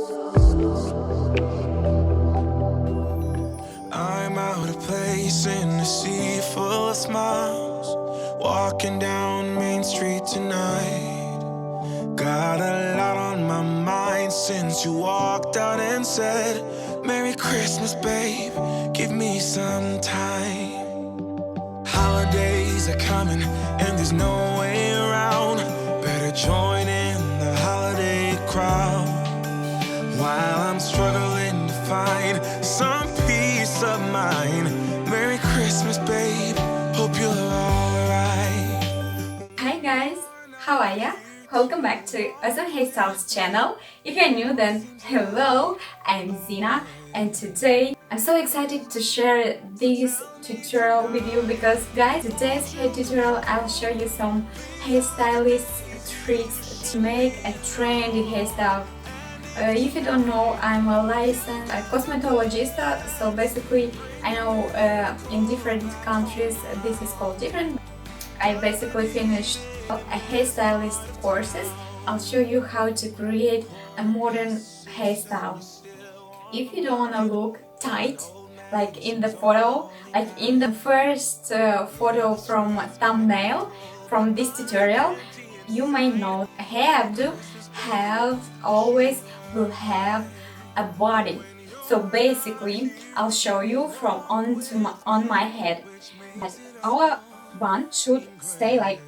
I'm out of place in a sea full of smiles, walking down Main Street tonight. Got a lot on my mind since you walked out and said, Merry Christmas, babe, give me some time. Holidays are coming and there's no way around. Better join in the holiday crowd while I'm struggling to find some peace of mind. Merry Christmas, babe, hope you're alright. Hi guys, how are ya? Welcome back to Awesome Hairstyles channel. If you're new, then hello, I'm Zina, and today I'm so excited to share this tutorial with you because guys, today's hair tutorial I'll show you some hairstylist tricks to make a trendy hairstyle. If you don't know, I'm a licensed cosmetologist, so basically I know in different countries this is called different. I basically finished a hairstylist courses. I'll show you how to create a modern hairstyle. If you don't want to look tight like in the photo, like in the first photo from thumbnail from this tutorial, you might know a hairdo always will have a body. So basically I'll show you from on my head that our bun should stay like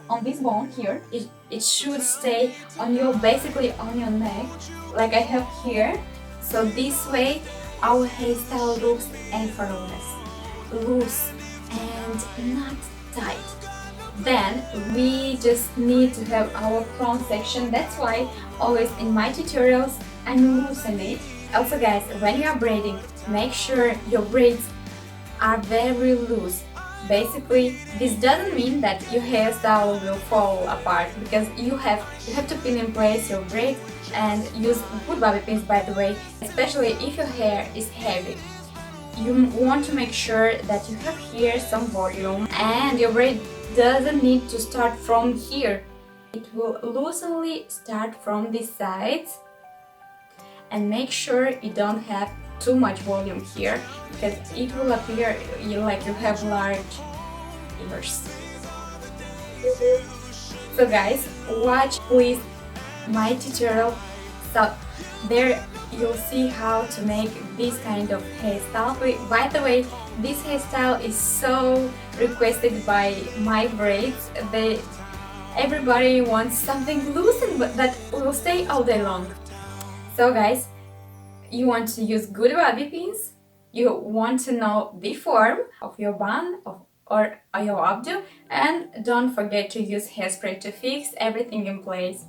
on this bone here. It should stay on your, basically on your neck like I have here. So this way our hairstyle looks effortless, loose and not tight. Then we just need to have our PROM section. That's why always in my tutorials I'm loosening it. Also guys, when you are braiding, make sure your braids are very loose. Basically, this doesn't mean that your hairstyle will fall apart because you have to pin in place your braid and use good bobby pins, by the way, especially if your hair is heavy. You want to make sure that you have here some volume and your braid doesn't need to start from here. It will loosely start from the sides, and make sure you don't have too much volume here because it will appear like you have large ears. So guys, watch please my tutorial. So there you'll see how to make this kind of hairstyle. By the way, this hairstyle is so requested by my braids. Everybody wants something loose and that will stay all day long. So guys, you want to use good bobby pins, you want to know the form of your bun or your updo, and don't forget to use hairspray to fix everything in place.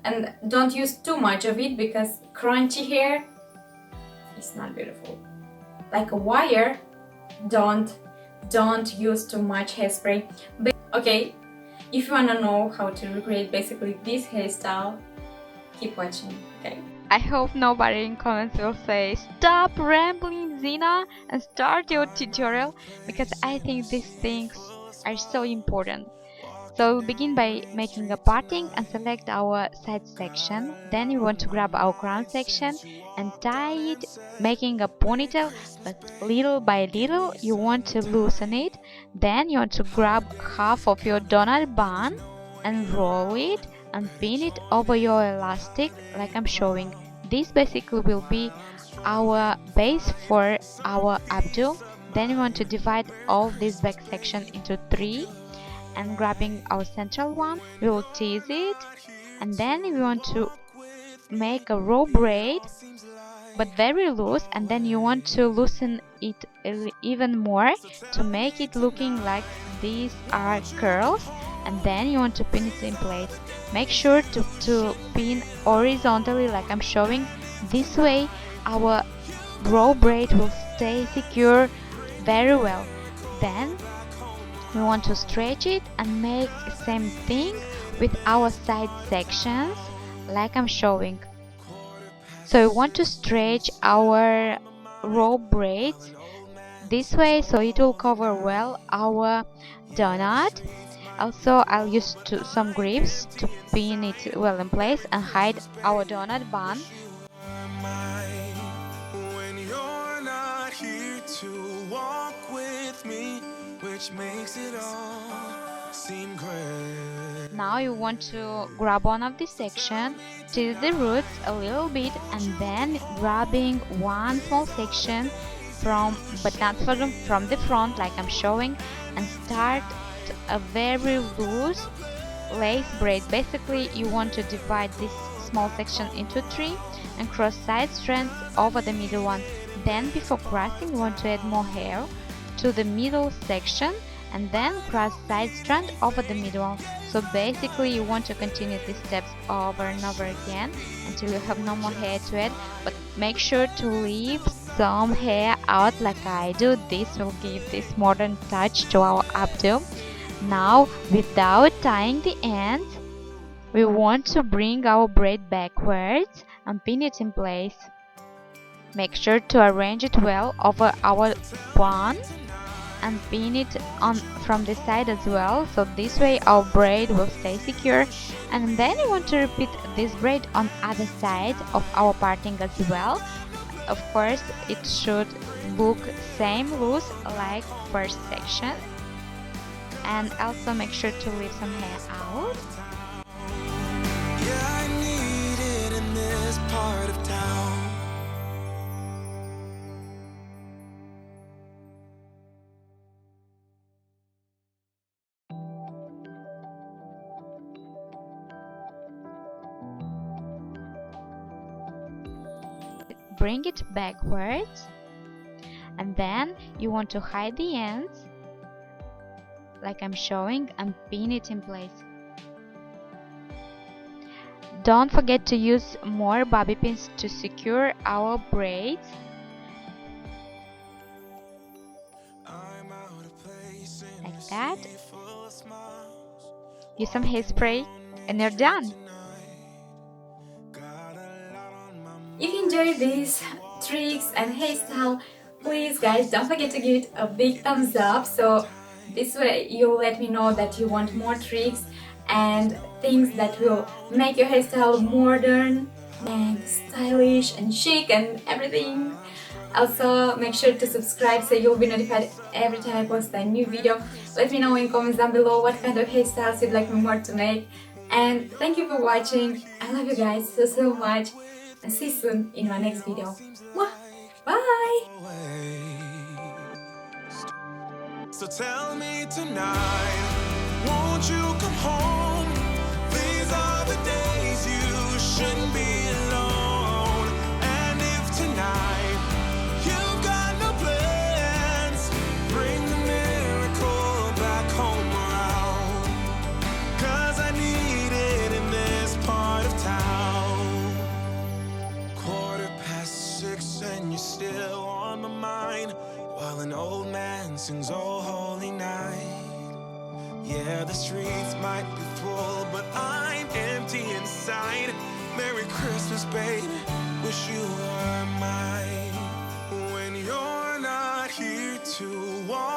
And don't use too much of it because crunchy hair is not beautiful. Like a wire, don't use too much hairspray. But okay, if you want to know how to recreate basically this hairstyle, keep watching, okay? I hope nobody in comments will say stop rambling, Zina, and start your tutorial, because I think these things are so important. So we'll begin by making a parting and select our side section. Then you want to grab our crown section and tie it, making a ponytail, but little by little you want to loosen it. Then you want to grab half of your donut bun and roll it and pin it over your elastic like I'm showing. This basically will be our base for our updo. Then we want to divide all this back section into 3, and grabbing our central one, we will tease it, and then we want to make a raw braid but very loose, and then you want to loosen it even more to make it looking like these are curls, and then you want to pin it in place. Make sure to pin horizontally like I'm showing. This way our raw braid will stay secure very well. Then we want to stretch it and make the same thing with our side sections like I'm showing. So we want to stretch our raw braids this way so it will cover well our donut. Also, I'll use some grips to pin it well in place and hide our donut bun. me, which makes it all seem great. Now you want to grab one of this section, twist the roots a little bit, and then grabbing one small section but not from the front like I'm showing, and start a very loose lace braid. Basically you want to divide this small section into three and cross side strands over the middle one. Then before crossing you want to add more hair to the middle section and then cross side strand over the middle one. So basically you want to continue these steps over and over again until you have no more hair to add, but make sure to leave some hair out like I do. This will give this modern touch to our updo. Now, without tying the ends, we want to bring our braid backwards and pin it in place. Make sure to arrange it well over our bun and pin it on from the side as well, so this way our braid will stay secure. And then you want to repeat this braid on other side of our parting as well. Of course it should look same loose like first section, and also make sure to leave some hair out. Yeah, I need it in this part of town. Bring it backwards, and then you want to hide the ends like I'm showing and pin it in place. Don't forget to use more bobby pins to secure our braids. Like that. Use some hairspray and you're done. If you enjoyed these tricks and hairstyle, please guys don't forget to give it a big thumbs up, so this way you'll let me know that you want more tricks and things that will make your hairstyle modern and stylish and chic and everything. Also make sure to subscribe so you'll be notified every time I post a new video. Let me know in comments down below what kind of hairstyles you'd like me more to make. And thank you for watching. I love you guys so much. And see you soon in my next video. Mwah! Bye! So tell me tonight, won't you come home? These are the days you shouldn't be alone. And if tonight you've got no plans, bring the miracle back home around. 'Cause I need it in this part of town. 6:15 and you're still on my mind, while an old man sings "Oh Holy Night." Yeah, the streets might be full, but I'm empty inside. Merry Christmas, baby, wish you were mine. When you're not here to walk